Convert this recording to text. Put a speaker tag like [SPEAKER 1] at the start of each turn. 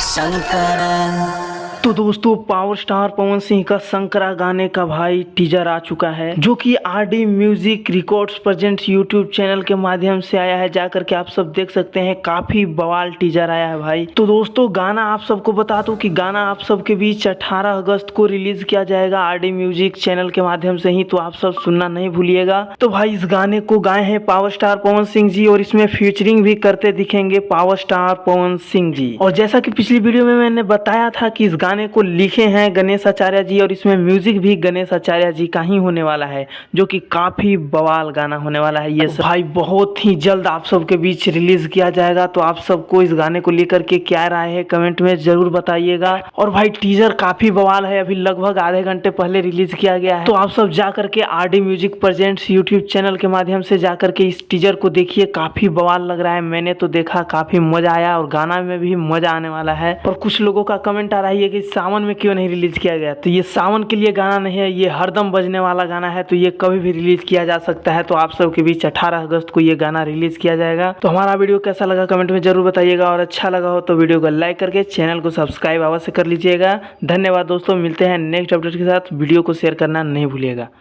[SPEAKER 1] शंकर।
[SPEAKER 2] तो दोस्तों power star Pawan Singh का शंकरा गाने का भाई टीजर आ चुका है, जो कि RD music records presents YouTube channel के माध्यम से आया है। जाकर के आप सब देख सकते हैं, काफी बवाल टीजर आया है भाई। तो दोस्तों गाना आप सबको बता दूं कि गाना आप सबके बीच 18 अगस्त को रिलीज किया जाएगा आरडी म्यूजिक चैनल के माध्यम से ही, तो आप सब सुनना नहीं भूलिएगा। तो भाई इस गाने को गाए हैं पावर स्टार पवन सिंह जी, और इसमें फीचरिंग भी करते दिखेंगे पावर स्टार पवन सिंह जी। और जैसा कि पिछली वीडियो में मैंने बताया था कि इस गाने को लिखे हैं गणेश आचार्य जी, और इसमें म्यूजिक भी गणेश आचार्य जी का ही होने वाला है, जो कि काफी बवाल गाना होने वाला है। ये सब भाई बहुत ही जल्द आप सबके बीच रिलीज किया जाएगा। तो आप सबको इस गाने को लेकर के क्या राय है कमेंट में जरूर बताइएगा। और भाई टीजर काफी बवाल है, अभी लगभग आधे घंटे पहले रिलीज किया गया है। तो आप सब जाकर के RD music presents YouTube channel के माध्यम से जाकर के इस टीजर को देखिए, काफी बवाल लग रहा है। मैंने तो देखा, काफी मजा आया, और गाना में भी मजा आने वाला है। और कुछ लोगों का कमेंट आ रहा है कि सावन में क्यों नहीं रिलीज किया गया, तो ये सावन के लिए गाना नहीं है, ये हरदम बजने वाला गाना है, तो ये कभी भी रिलीज किया जा सकता है। तो आप सबके बीच 18 अगस्त को ये गाना रिलीज किया जाएगा। तो हमारा वीडियो कैसा लगा कमेंट में जरूर बताइएगा, और अच्छा लगा हो तो वीडियो को लाइक करके चैनल को सब्सक्राइब अवश्य कर लीजिएगा। धन्यवाद दोस्तों, मिलते हैं नेक्स्ट अपडेट के साथ। वीडियो को शेयर करना नहीं भूलिएगा।